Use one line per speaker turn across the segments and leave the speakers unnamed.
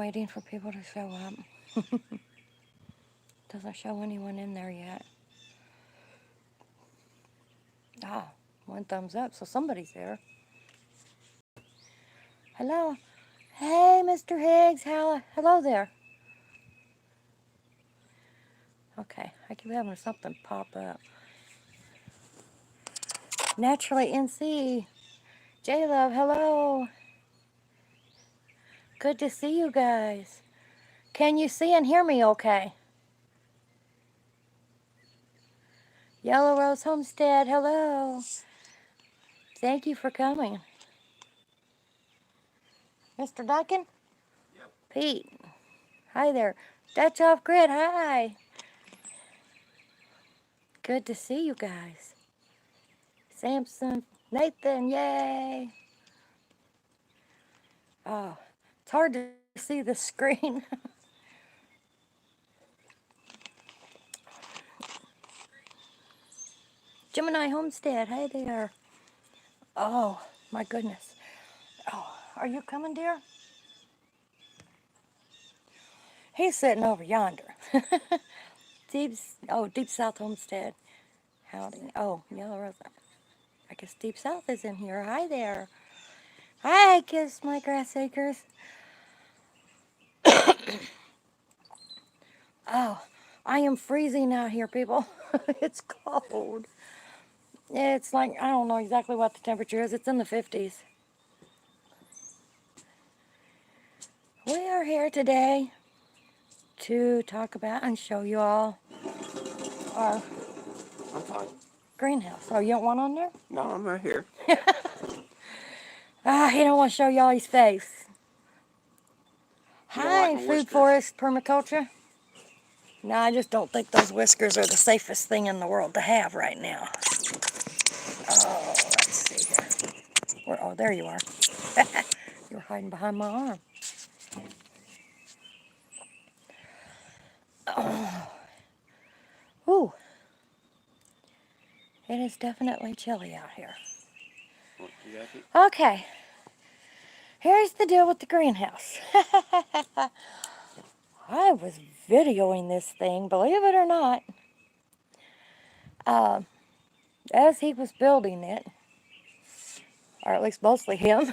waiting for people to show up. Doesn't show anyone in there yet. Ah, one thumbs up, so somebody's there. Hello. Hey, Mr. Higgs. Hello there. Okay, I keep having something pop up. Naturally NC. J-Love, hello. Good to see you guys. Can you see and hear me okay? Yellow Rose Homestead, hello. Thank you for coming. Mr. Duncan?
Yep.
Pete. Hi there. Dutch Off Grid, hi. Good to see you guys. Samson, Nathan, yay. Oh, it's hard to see the screen. Gemini Homestead, hey there. Oh, my goodness. Oh, are you coming, dear? He's sitting over yonder. Deep South Homestead. Howdy. Oh, Yellow Rose. I guess Deep South is in here. Hi there. Hi, Kiss My Grass Acres. Oh, I am freezing out here, people. It's cold. It's like, I don't know exactly what the temperature is. It's in the 50s. We are here today to talk about and show you all our
I'm fine.
greenhouse. Oh, you don't want on there?
No, I'm right here.
He don't want to show y'all his face.
You don't like
Hi,
my
Food
whiskers?
Forest Permaculture. No, I just don't think those whiskers are the safest thing in the world to have right now. Oh, let's see here. Oh, there you are. You're hiding behind my arm. Oh. Ooh. It is definitely chilly out here.
Want your jacket?
Okay. Here's the deal with the greenhouse. I was videoing this thing, believe it or not. As he was building it, or at least mostly him,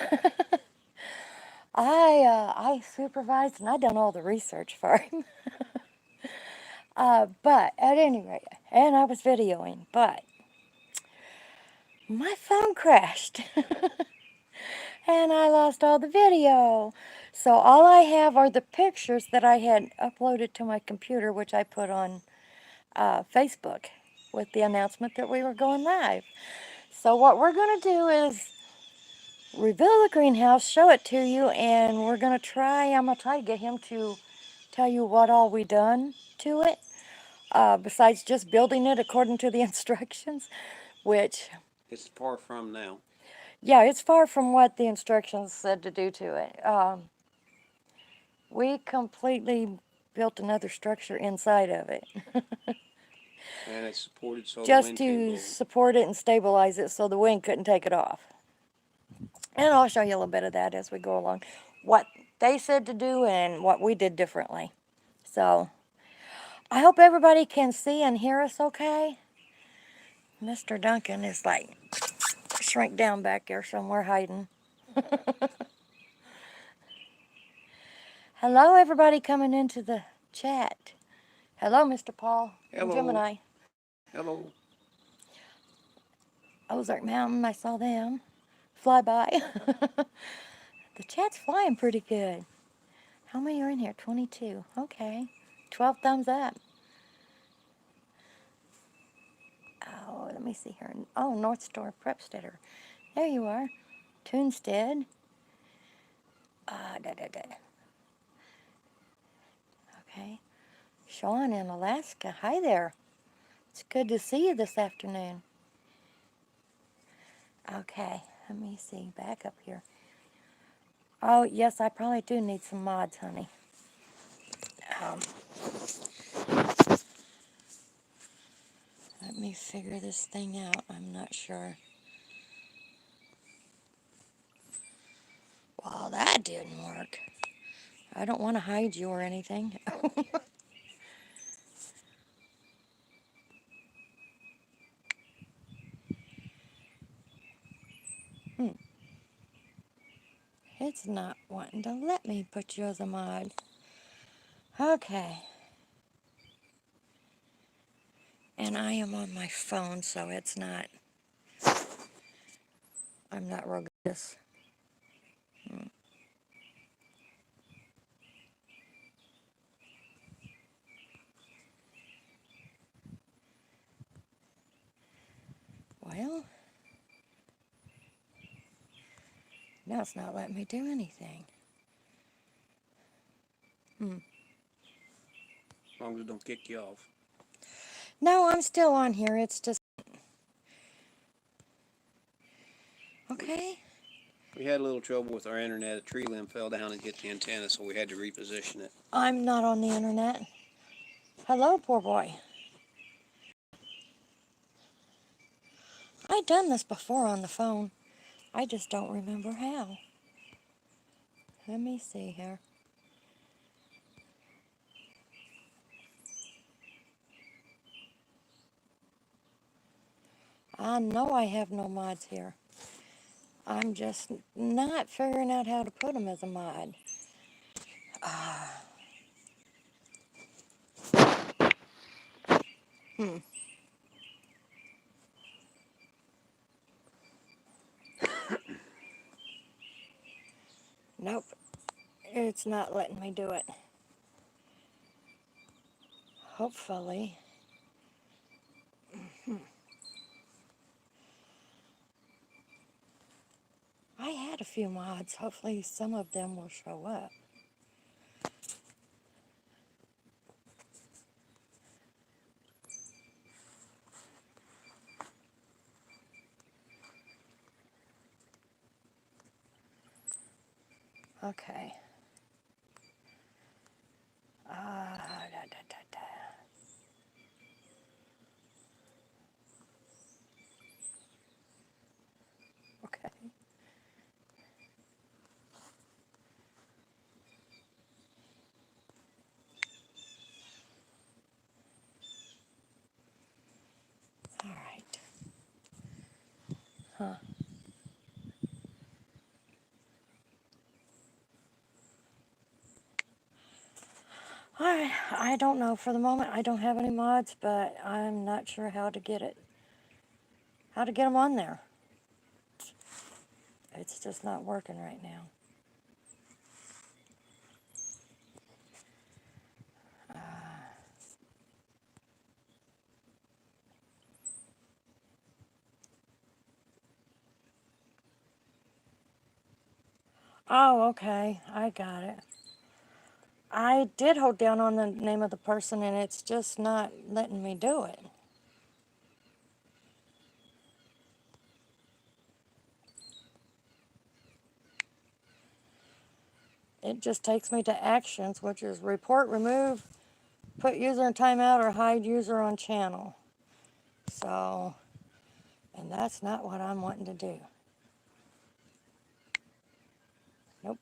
I supervised and I done all the research for him. But at any rate, and I was videoing, but my phone crashed. And I lost all the video. So all I have are the pictures that I had uploaded to my computer, which I put on Facebook with the announcement that we were going live. So what we're going to do is reveal the greenhouse, show it to you, and I'm going to try to get him to tell you what all we done to it, besides just building it according to the instructions, which...
It's far from now.
Yeah, it's far from what the instructions said to do to it. We completely built another structure inside of it.
And it's supported so the
Just
wind can't
to
blow.
support it and stabilize it so the wind couldn't take it off. And I'll show you a little bit of that as we go along. What they said to do and what we did differently. So, I hope everybody can see and hear us okay. Mr. Duncan is like shrink down back there somewhere hiding. Hello, everybody coming into the chat. Hello, Mr. Paul.
Hello.
Gemini.
Hello.
Ozark Mountain, I saw them fly by. The chat's flying pretty good. How many are in here? 22. Okay. 12 thumbs up. Oh, let me see here. Oh, North Star Prepstetter. There you are. Toonstead. Okay. Sean in Alaska. Hi there. It's good to see you this afternoon. Okay. Let me see. Back up here. Oh, yes, I probably do need some mods, honey. Let me figure this thing out. I'm not sure. Well, that didn't work. I don't want to hide you or anything. It's not wanting to let me put you as a mod. Okay. And I am on my phone, so it's not, I'm not real good at this. Well, now it's not letting me do anything.
As long as it don't kick you off.
No, I'm still on here. It's just... Okay.
We had a little trouble with our internet. A tree limb fell down and hit the antenna, so we had to reposition it.
I'm not on the internet. Hello, poor boy. I've done this before on the phone. I just don't remember how. Let me see here. I know I have no mods here. I'm just not figuring out how to put them as a mod. Nope, it's not letting me do it. Hopefully. I had a few mods. Hopefully some of them will show up. Okay. Da, da, da, da. Okay. All right. Huh. I don't know. For the moment, I don't have any mods, but I'm not sure how to get them on there. It's just not working right now. Oh, okay. I got it. I did hold down on the name of the person, and it's just not letting me do it. It just takes me to actions, which is report, remove, put user in timeout, or hide user on channel. So, and that's not what I'm wanting to do. Nope.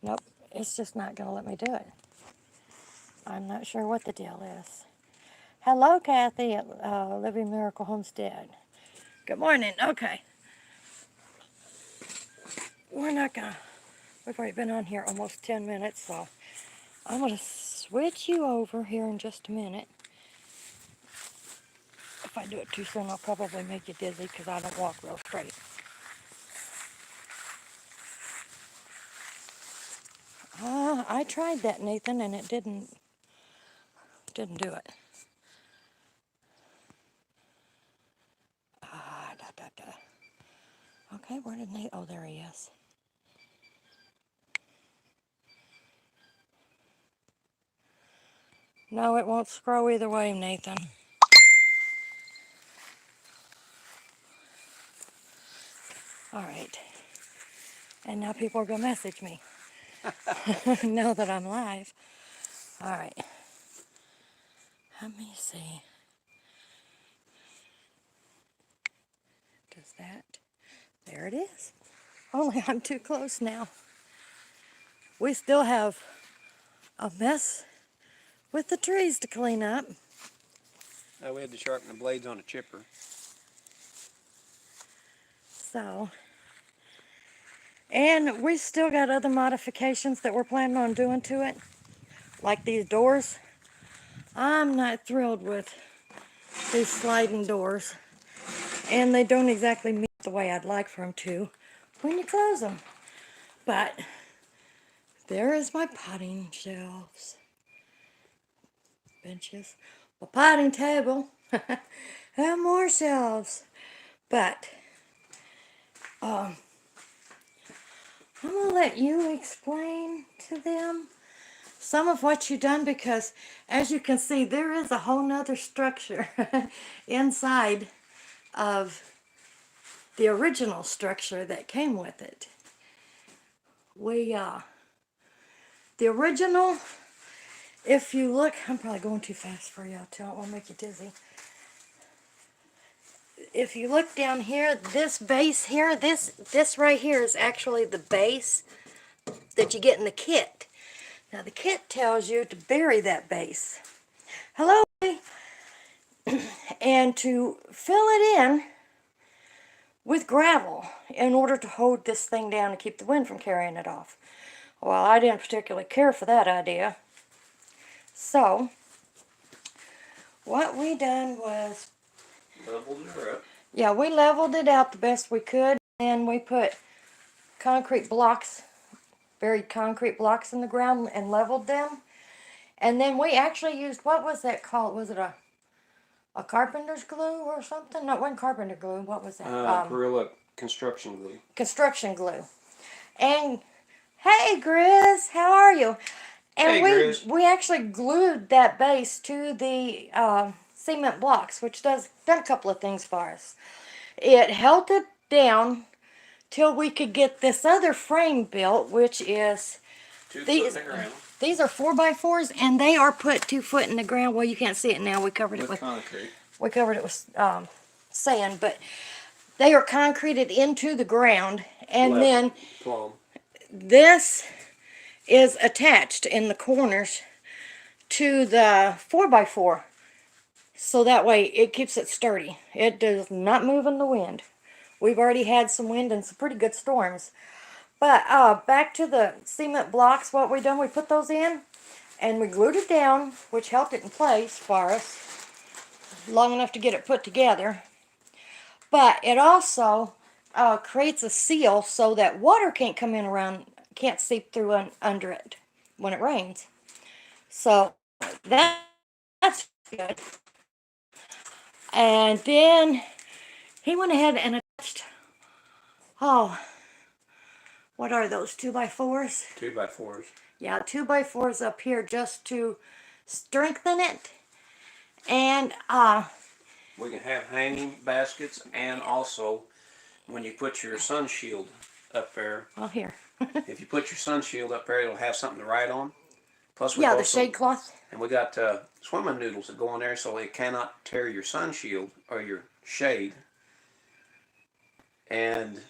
Nope. It's just not going to let me do it. I'm not sure what the deal is. Hello, Kathy at Living Miracle Homestead. Good morning. Okay. We're not going to... We've already been on here almost 10 minutes, so I'm going to switch you over here in just a minute. If I do it too soon, I'll probably make you dizzy because I don't walk real straight. I tried that, Nathan, and it didn't do it. Da, da, da. Okay, where did Nate? Oh, there he is. No, it won't scroll either way, Nathan. All right. And now people are going to message me. Know that I'm live. All right. Let me see. is that? There it is. Only I'm too close now. We still have a mess with the trees to clean up.
We had to sharpen the blades on a chipper.
So, and we still got other modifications that we're planning on doing to it, like these doors. I'm not thrilled with these sliding doors, and they don't exactly meet the way I'd like for them to when you close them. But there is my potting shelves, benches, my potting table, and more shelves. But I'm gonna let you explain to them some of what you've done, because as you can see, there is a whole nother structure inside of the original structure that came with it. The original, if you look, I'm probably going too fast for you, I don't want to make you dizzy. If you look down here, this base here, this right here is actually the base that you get in the kit. Now the kit tells you to bury that base. Hello? And to fill it in with gravel in order to hold this thing down and keep the wind from carrying it off. Well, I didn't particularly care for that idea. So, what we done was,
Leveled her up.
yeah, we leveled it out the best we could, and we put concrete blocks, buried concrete blocks in the ground and leveled them. And then we actually used, what was that called? Was it a carpenter's glue or something? No, it wasn't carpenter glue. What was that?
Gorilla construction glue.
Construction glue. And hey, Grizz, how are you? And
Hey, Grizz.
we actually glued that base to the cement blocks, which done a couple of things for us. It held it down till we could get this other frame built, which is
2
these.
foot in the ground.
These are 4x4s, and they are put 2 foot in the ground. Well, you can't see it now. We covered it with
concrete.
We covered it with sand, but they are concreted into the ground, and then
Plumb.
this is attached in the corners to the 4x4, so that way it keeps it sturdy. It does not move in the wind. We've already had some wind and some pretty good storms. But back to the cement blocks, what we done, we put those in and we glued it down, which held it in place for us long enough to get it put together. But it also creates a seal so that water can't come in around, can't seep through under it when it rains. So that's good. And then he went ahead and attached, what are those, 2x4s?
2x4s.
Yeah, 2x4s up here just to strengthen it. And
We can have hanging baskets, and also when you put your sun shield up there,
well, here.
if you put your sun shield up there, it'll have something to write on. Plus,
Yeah, the shade cloth.
And we got swimming noodles that go on there, so it cannot tear your sun shield or your shade. And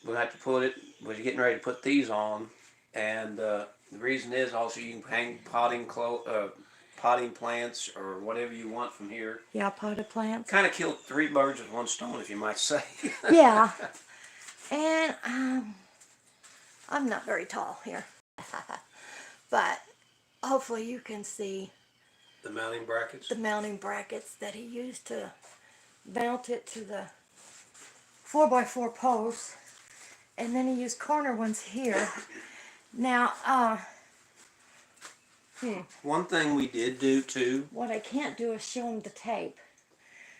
we'll have to put it, we're getting ready to put these on, and the reason is also you can hang potting plants or whatever you want from here.
Yeah, potted plants.
Kind of killed 3 birds with 1 stone, if you might say.
Yeah. And I'm not very tall here. But hopefully you can see
The mounting brackets.
the mounting brackets that he used to mount it to the 4x4 posts. And then he used corner ones here. Now,
One thing we did do too,
what I can't do is show him the tape.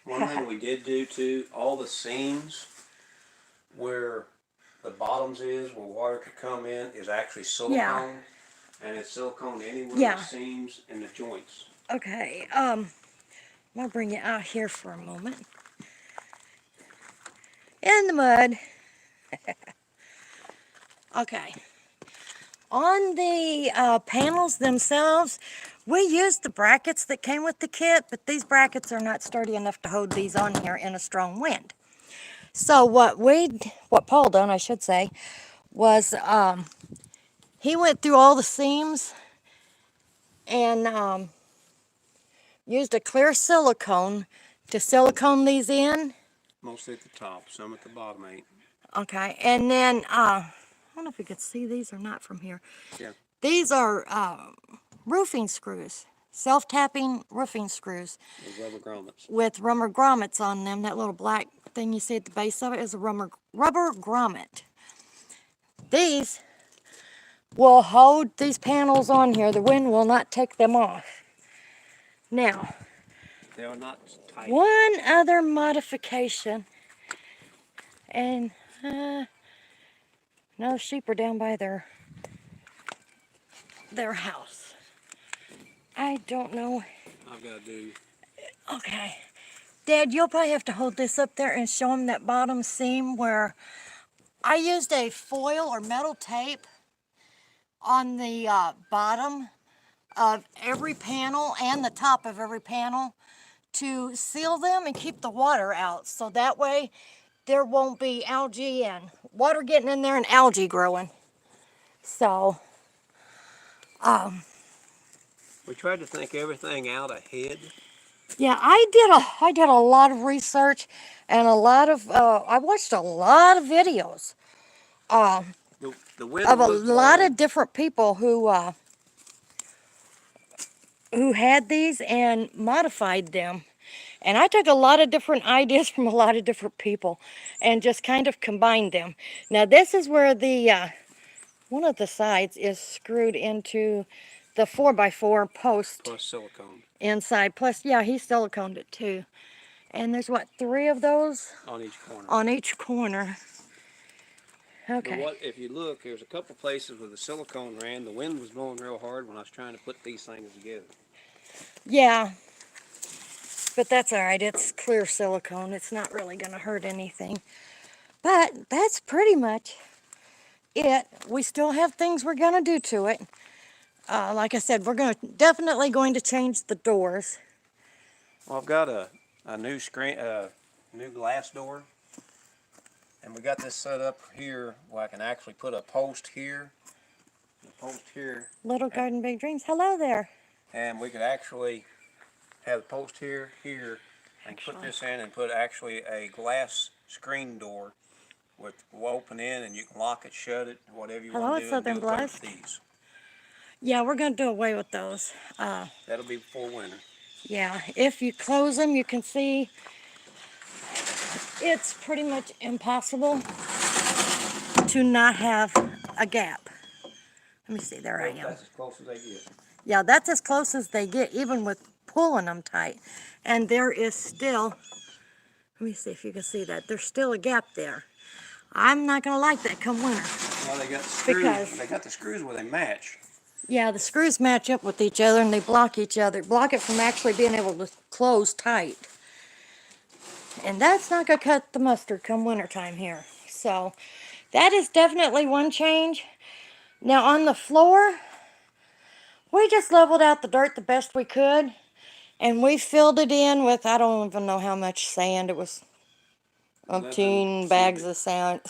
all the seams where the bottoms is, where water could come in, is actually silicone.
Yeah.
And it's silicone anywhere
Yeah.
the seams and the joints.
Okay, I'm gonna bring you out here for a moment. In the mud. Okay. On the panels themselves, we used the brackets that came with the kit, but these brackets are not sturdy enough to hold these on here in a strong wind. So what Paul done, I should say, was he went through all the seams and used a clear silicone to silicone these in.
Mostly at the top, some at the bottom ain't.
Okay, and then I don't know if you can see these or not from here.
Yeah.
These are roofing screws, self-tapping roofing screws
Those rubber grommets.
with rubber grommets on them. That little black thing you see at the base of it is a rubber grommet. These will hold these panels on here. The wind will not take them off. Now,
They are not tight.
one other modification, and no, sheep are down by their house. I don't know.
I've got to do.
Okay. Dad, you'll probably have to hold this up there and show them that bottom seam where I used a foil or metal tape on the bottom of every panel and the top of every panel to seal them and keep the water out. So that way there won't be algae and water getting in there and algae growing. So,
We tried to think everything out ahead.
yeah, I did a lot of research and I watched a lot of videos
The wind
of a
was
lot
blowing.
of different people who had these and modified them. And I took a lot of different ideas from a lot of different people and just kind of combined them. Now this is where the one of the sides is screwed into the 4x4 post
Plus silicone
inside. Plus, yeah, he siliconed it too. And there's what, 3 of those
on each corner.
on each corner.
But
Okay.
what if you look? There's a couple places where the silicone ran. The wind was blowing real hard when I was trying to put these things together.
Yeah, but that's all right. It's clear silicone. It's not really going to hurt anything. But that's pretty much it. We still have things we're going to do to it. Like I said, we're definitely going to change the doors.
Well, I've got a new screen, new glass door, and we got this set up here where I can actually put a post here, and a post here,
Little Garden Big Dreams. Hello there.
and we could actually have the post here, here, and put this in and put actually a glass screen door with will open in and you can lock it, shut it, whatever you
Hello,
want to
it's
do, and do
Southern
away
Blessed.
with these.
Yeah, we're going to do away with those.
That'll be before winter.
Yeah, if you close them, you can see it's pretty much impossible to not have a gap. Let me see, there I am.
That's as close as they get.
Yeah, that's as close as they get, even with pulling them tight. And there is still, let me see if you can see that, there's still a gap there. I'm not going to like that come winter.
Well, they got the screws.
Because-
They got the screws where they match.
Yeah, the screws match up with each other and they block each other, block it from actually being able to close tight. And that's not going to cut the mustard come wintertime here. So that is definitely one change. Now on the floor, we just leveled out the dirt the best we could. And we filled it in with, I don't even know how much sand. It was 18 bags of sand.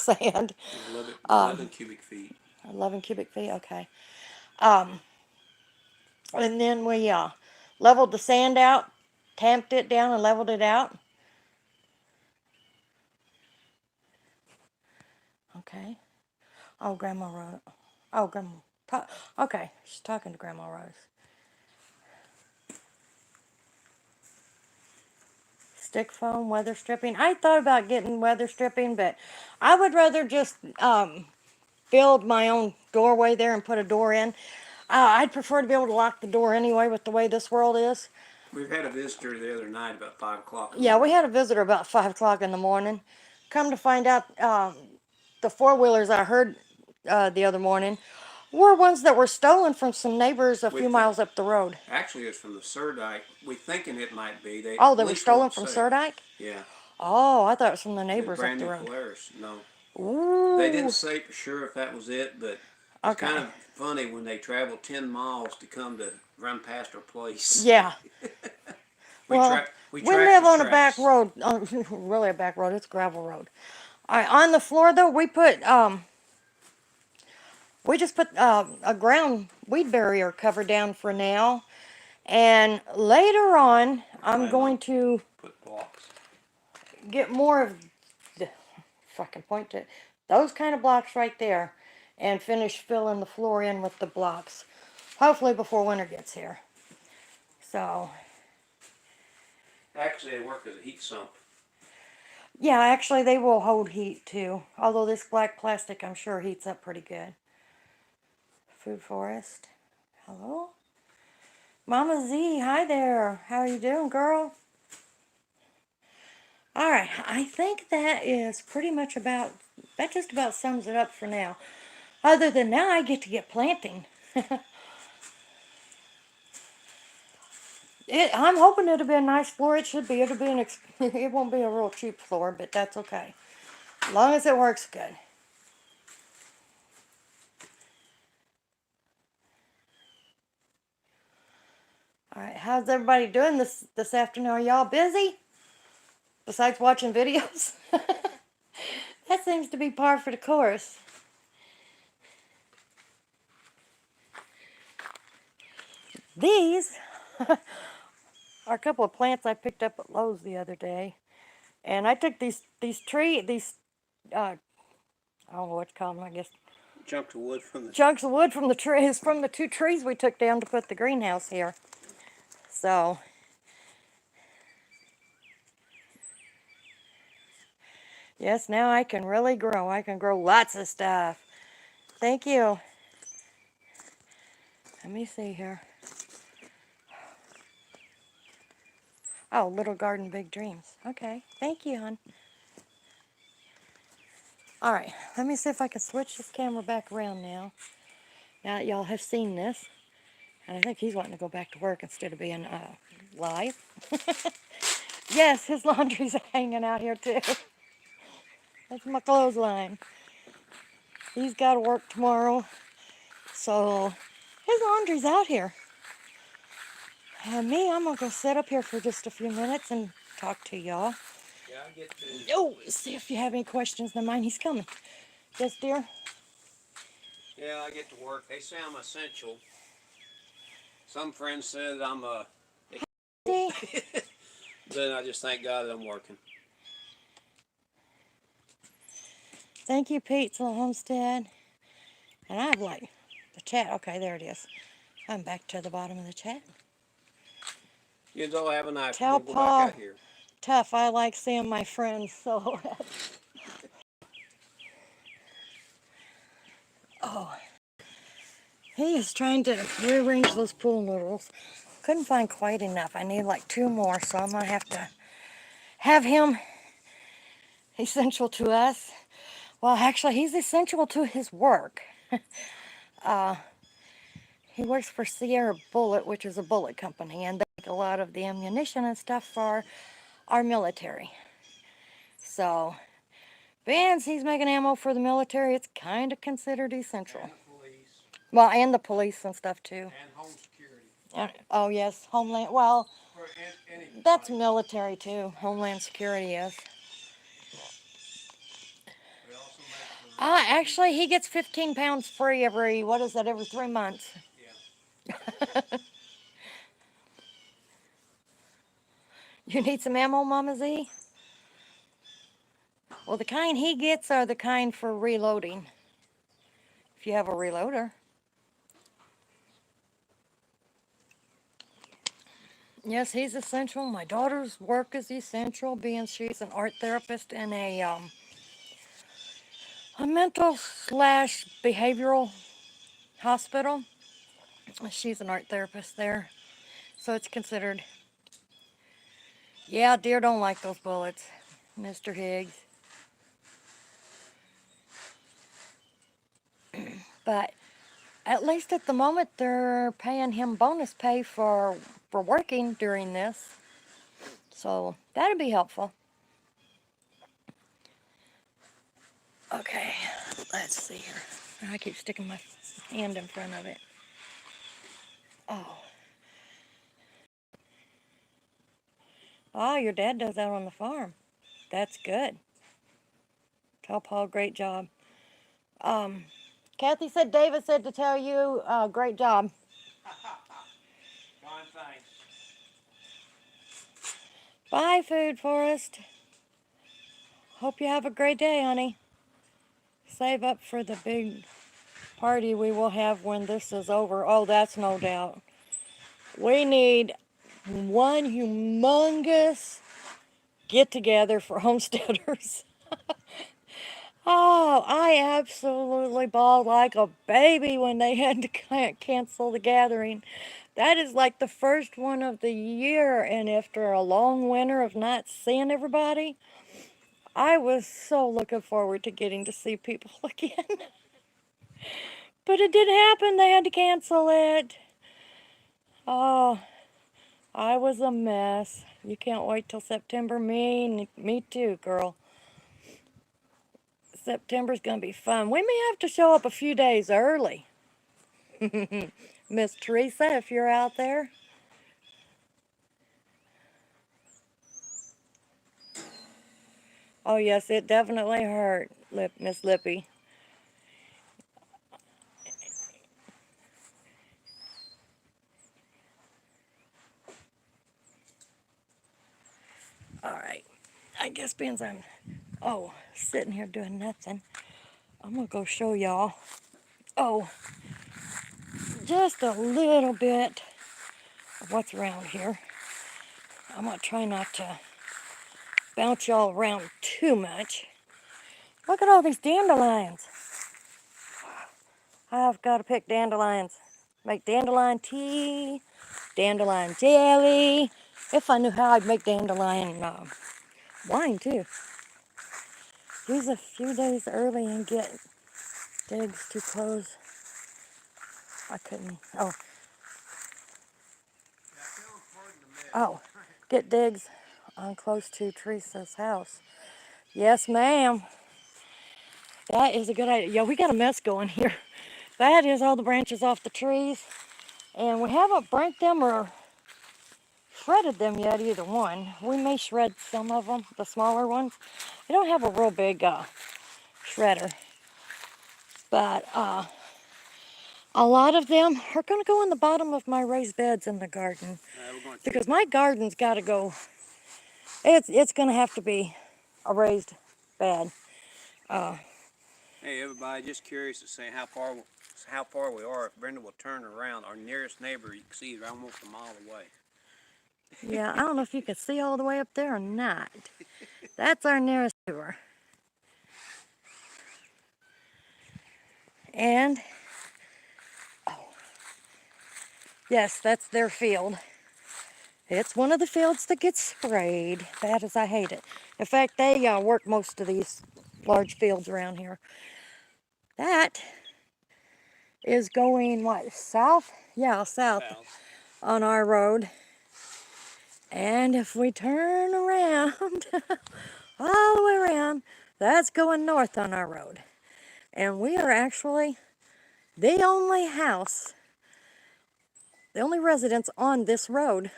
11 cubic feet.
11 cubic feet, okay. And then we leveled the sand out, tamped it down and leveled it out. Okay. Oh, Grandma Rose. Oh, Grandma. Okay, she's talking to Grandma Rose. Stick foam, weather stripping. I thought about getting weather stripping, but I would rather just build my own doorway there and put a door in. I'd prefer to be able to lock the door anyway with the way this world is.
We've had a visitor the other night about 5 o'clock.
Yeah, we had a visitor about 5 o'clock in the morning. Come to find out, the four-wheelers I heard the other morning were ones that were stolen from some neighbors a few miles up the road.
Actually, it's from the Surdike. We're thinking it might be.
They were stolen from Surdike?
Yeah.
Oh, I thought it was from the neighbors up the road.
Polaris. No.
Ooh.
They didn't say for sure if that was it, but it's kind of funny when they travel 10 miles to come to run past our place.
Yeah. Well,
We
we
track
live
the
on a back
tracks.
road. Really a back road. It's a gravel road. All right, on the floor though, we just put a ground weed barrier cover down for now, and later on, I'm going to
Put blocks.
get more of the fucking point to those kind of blocks right there, and finish filling the floor in with the blocks. Hopefully before winter gets here. So
Actually, they work as a heat sump.
yeah, actually they will hold heat too. Although this black plastic, I'm sure heats up pretty good. Food forest. Hello? Mama Z, hi there. How are you doing, girl? Alright, I think that is pretty much that just about sums it up for now. Other than now, I get planting. I'm hoping it'll be a nice floor. It should be. It won't be a real cheap floor, but that's okay. As long as it works good. Alright, how's everybody doing this afternoon? Are y'all busy? Besides watching videos? That seems to be par for the course. These are a couple of plants I picked up at Lowe's the other day. And I took these I don't know what to call them, I guess.
Chunks of wood from the
Chunks of wood from the trees, from the 2 trees we took down to put the greenhouse here. So, yes, now I can really grow. I can grow lots of stuff. Thank you. Let me see here. Oh, Little Garden, Big Dreams. Okay, thank you, hon. All right, let me see if I can switch this camera back around now. Now that y'all have seen this. And I think he's wanting to go back to work instead of being live. Yes, his laundry's hanging out here too. That's my clothesline. He's got to work tomorrow. So his laundry's out here. And me, I'm going to go sit up here for just a few minutes and talk to y'all.
Yeah, I get to.
Oh, see if you have any questions. Then mine, he's coming. Yes, dear?
Yeah, I get to work. They say I'm essential. Some friends said I'm a.
See?
Then I just thank God that I'm working.
Thank you, Pizza Homestead. And I have like the chat. Okay, there it is. I'm back to the bottom of the chat.
You don't have a knife.
Tell
We'll go back
Paul
out here.
Tough, I like seeing my friends so. Oh, he is trying to rearrange those pool noodles. Couldn't find quite enough. I need like 2 more, so I'm gonna have to have him essential to us. Well, actually, he's essential to his work. He works for Sierra Bullet, which is a bullet company, and they make a lot of the ammunition and stuff for our military. So, since he's making ammo for the military, it's kind of considered essential.
And the police.
Well, and the police and stuff too.
And home security.
Oh yes, Homeland. Well,
Or
that's military too. Homeland Security is.
We also make for.
Actually, he gets 15 pounds free every, what is that, every 3 months.
Yeah.
You need some ammo, Mama Z? Well, the kind he gets are the kind for reloading. If you have a reloader. Yes, he's essential. My daughter's work is essential, being she's an art therapist in a mental slash behavioral hospital. She's an art therapist there. So it's considered. Yeah, deer don't like those bullets, Mr. Higgs. But at least at the moment, they're paying him bonus pay for working during this. So that'd be helpful. Okay, let's see here. I keep sticking my hand in front of it. Oh. Oh, your dad does that on the farm. That's good. Tell Paul, great job. Um, Kathy said David said to tell you, great job.
Fine, thanks.
Bye, Food Forest. Hope you have a great day, honey. Save up for the big party we will have when this is over. Oh, that's no doubt. We need one humongous get together for homesteaders. Oh, I absolutely bawled like a baby when they had to cancel the gathering. That is like the first one of the year, and after a long winter of not seeing everybody, I was so looking forward to getting to see people again. But it didn't happen, they had to cancel it. Oh, I was a mess. You can't wait till September. Me too, girl. September's gonna be fun. We may have to show up a few days early. Miss Teresa, if you're out there. Oh yes, it definitely hurt, Miss Lippy. All right. I guess being I'm sitting here doing nothing, I'm gonna go show y'all. Oh, just a little bit of what's around here. I'm gonna try not to bounce y'all around too much. Look at all these dandelions. I've got to pick dandelions. Make dandelion tea, dandelion jelly. If I knew how, I'd make dandelion wine too. Use a few days early and get digs to close. I couldn't. Oh, get digs on close to Teresa's house. Yes, ma'am. That is a good idea. Yeah, we got a mess going here. That is all the branches off the trees. And we haven't burnt them or shredded them yet, either one. We may shred some of them, the smaller ones. I don't have a real big shredder. But a lot of them are going to go in the bottom of my raised beds in the garden. Because my garden's got to go, it's going to have to be a raised bed.
Hey everybody, just curious to say how far we are. If Brenda will turn around, our nearest neighbor you can see is almost a mile away.
Yeah, I don't know if you can see all the way up there or not. That's our nearest neighbor. And, yes, that's their field. It's one of the fields that gets sprayed, bad as I hate it. In fact, they work most of these large fields around here. That is going, what, south? Yeah, south on our road. And if we turn around, all the way around, that's going north on our road. And we are actually the only house, the only residence on this road.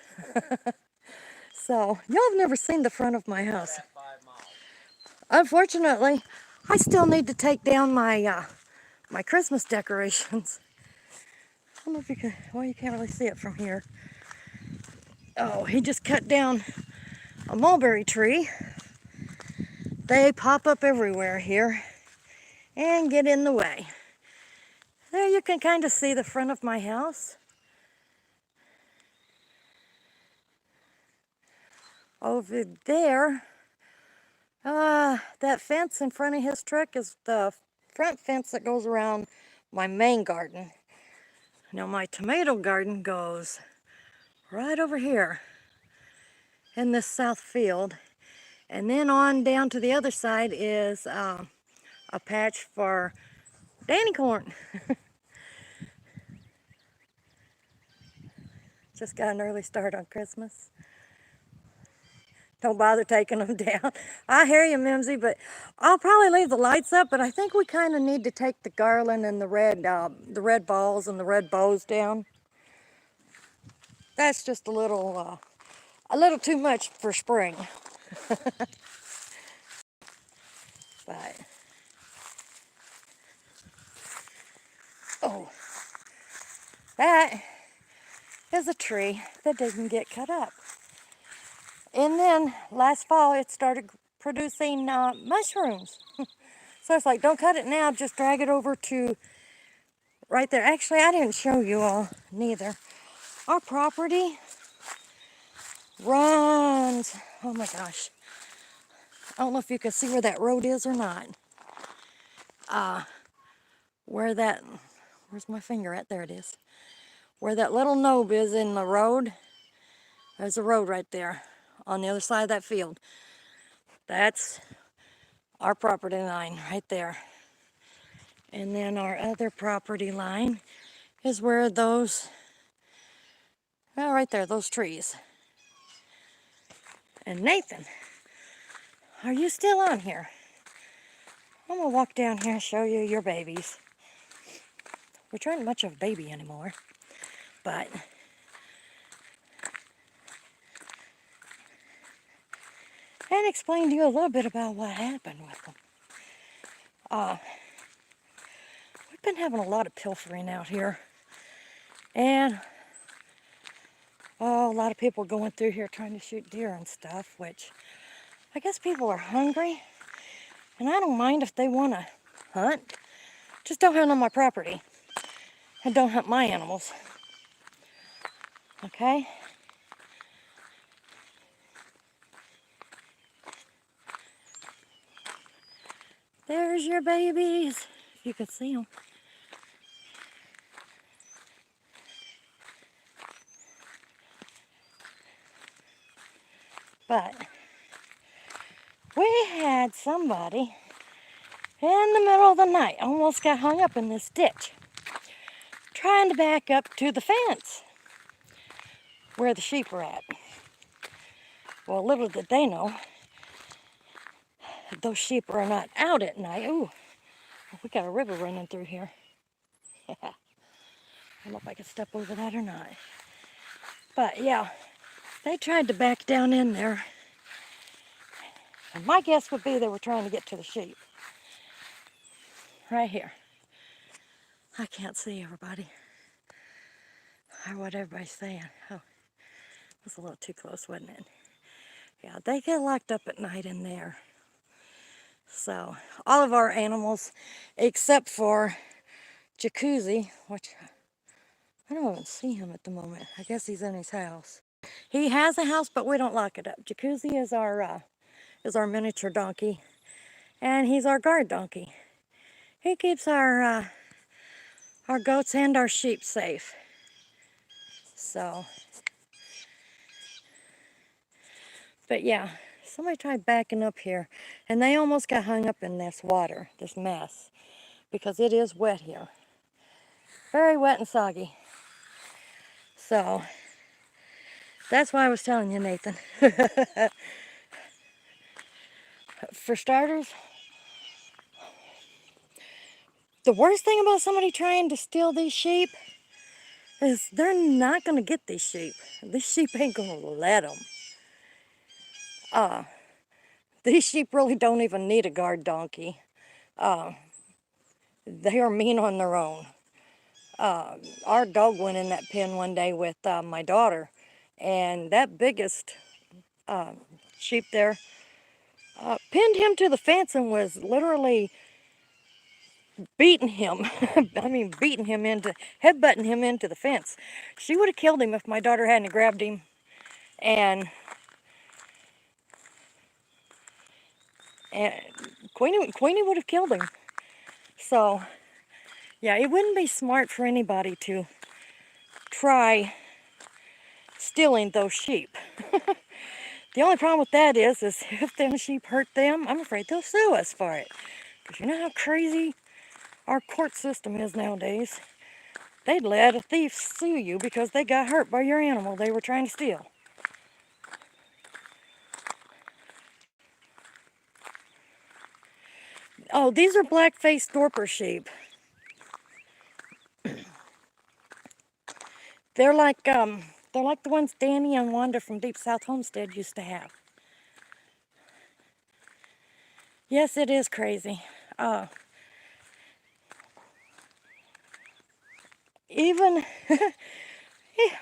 So, y'all have never seen the front of my house. Unfortunately, I still need to take down my my Christmas decorations. I don't know if you can, well, you can't really see it from here. Oh, he just cut down a mulberry tree. They pop up everywhere here and get in the way. There you can kind of see the front of my house. Over there, that fence in front of his truck is the front fence that goes around my main garden. Now my tomato garden goes right over here in this south field. And then on down to the other side is a patch for Danny corn. Just got an early start on Christmas. Don't bother taking them down. I hear you, Mimsy, but I'll probably leave the lights up, but I think we kind of need to take the garland and the red balls and the red bows down. That's just a little a little too much for spring. But, oh, that is a tree that didn't get cut up. And then last fall it started producing mushrooms. So it's like, don't cut it now, just drag it over to right there. Actually, I didn't show you all neither. Our property runs, oh my gosh. I don't know if you can see where that road is or not. Where that, where's my finger at? There it is. Where that little knob is in the road, there's a road right there on the other side of that field. That's our property line right there. And then our other property line is where those, oh, right there, those trees. And Nathan, are you still on here? I'm gonna walk down here and show you your babies, which aren't much of a baby anymore, but and explain to you a little bit about what happened with them. We've been having a lot of pilfering out here, and oh, a lot of people going through here trying to shoot deer and stuff, which I guess people are hungry, and I don't mind if they want to hunt. Just don't hunt on my property, and don't hunt my animals. Okay? There's your babies, if you can see them. But we had somebody in the middle of the night almost got hung up in this ditch trying to back up to the fence where the sheep were at. Well, little did they know, those sheep are not out at night. Ooh, we got a river running through here. I don't know if I can step over that or not. But yeah, they tried to back down in there. And my guess would be they were trying to get to the sheep. Right here. I can't see everybody. Or what everybody's saying. Oh, that's a little too close, wasn't it? Yeah, they get locked up at night in there. So, all of our animals, except for Jacuzzi, which I don't even see him at the moment. I guess he's in his house. He has a house, but we don't lock it up. Jacuzzi is our miniature donkey, and he's our guard donkey. He keeps our goats and our sheep safe. So, but yeah, somebody tried backing up here, and they almost got hung up in this water, this mess, because it is wet here. Very wet and soggy. So, that's why I was telling you, Nathan. For starters, the worst thing about somebody trying to steal these sheep is they're not going to get these sheep. These sheep ain't going to let them. These sheep really don't even need a guard donkey. They are mean on their own. Our dog went in that pen one day with my daughter, and that biggest sheep there pinned him to the fence and was literally beating him. I mean, headbutting him into the fence. She would have killed him if my daughter hadn't grabbed him, and Queenie would have killed him. So, yeah, it wouldn't be smart for anybody to try stealing those sheep. The only problem with that is if them sheep hurt them, I'm afraid they'll sue us for it. Because you know how crazy our court system is nowadays. They'd let a thief sue you because they got hurt by your animal they were trying to steal. Oh, these are black-faced Dorper sheep. They're like They're like the ones Danny and Wanda from Deep South Homestead used to have. Yes, it is crazy. Even,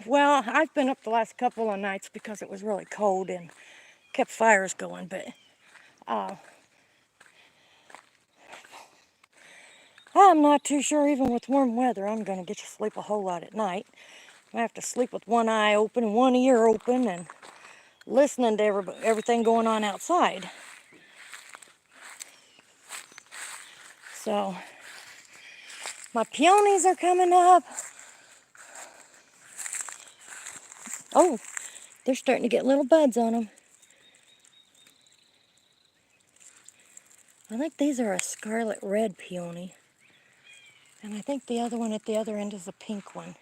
well, I've been up the last couple of nights because it was really cold and kept fires going, but I'm not too sure even with warm weather I'm going to get to sleep a whole lot at night. I have to sleep with one eye open and one ear open and listening to everything going on outside. So, my peonies are coming up. Oh, they're starting to get little buds on them. I think these are a scarlet red peony. And I think the other one at the other end is a pink one.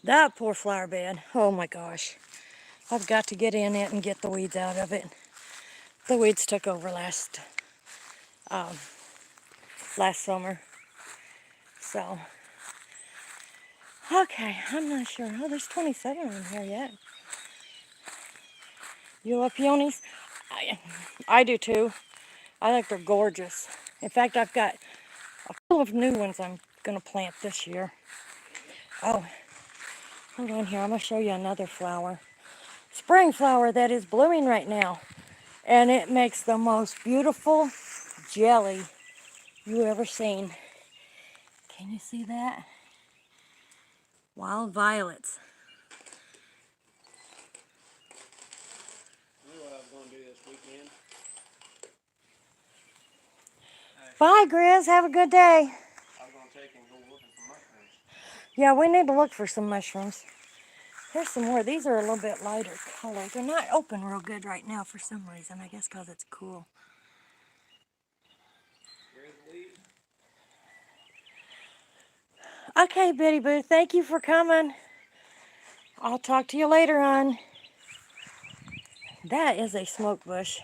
That poor flower bed. Oh my gosh. I've got to get in it and get the weeds out of it. The weeds took over last summer. So, okay, I'm not sure. Oh, there's 27 in here yet. You love peonies? I do too. I think they're gorgeous. In fact, I've got a couple of new ones I'm going to plant this year. Oh, hold on here. I'm going to show you another flower. Spring flower that is blooming right now. And it makes the most beautiful jelly you ever seen. Can you see that? Wild violets.
You know what I was going to do this weekend?
Bye, Grizz. Have a good day.
I was going to take and go looking for mushrooms.
Yeah, we need to look for some mushrooms. Here's some more. These are a little bit lighter color. They're not open real good right now for some reason. I guess because it's cool. Okay, Bitty Boo. Thank you for coming. I'll talk to you later on. That is a smoke bush.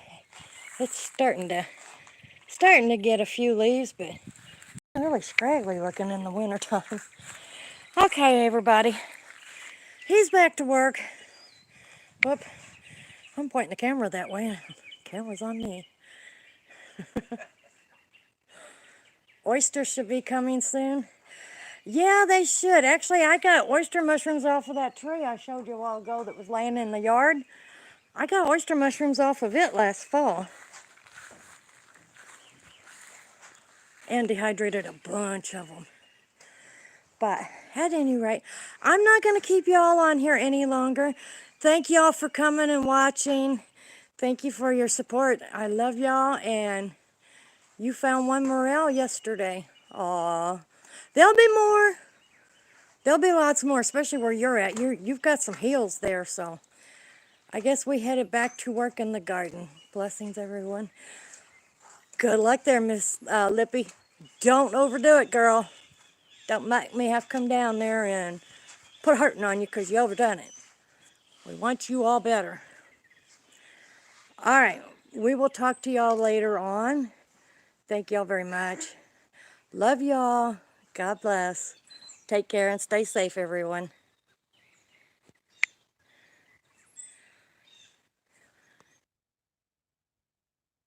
It's starting to get a few leaves, but really scraggly looking in the wintertime. Okay, everybody. He's back to work. Whoop. I'm pointing the camera that way. Camera's on me. Oysters should be coming soon. Yeah, they should. Actually, I got oyster mushrooms off of that tree I showed you a while ago that was laying in the yard. I got oyster mushrooms off of it last fall. And dehydrated a bunch of them. But at any rate, I'm not going to keep y'all on here any longer. Thank y'all for coming and watching. Thank you for your support. I love y'all, and you found one morel yesterday. Aw. There'll be more. There'll be lots more, especially where you're at. You've got some heels there, so I guess we headed back to work in the garden. Blessings, everyone. Good luck there, Miss Lippy. Don't overdo it, girl. Don't make me have to come down there and put a hurting on you because you overdone it. We want you all better. All right, we will talk to y'all later on. Thank y'all very much. Love y'all. God bless. Take care and stay safe, everyone.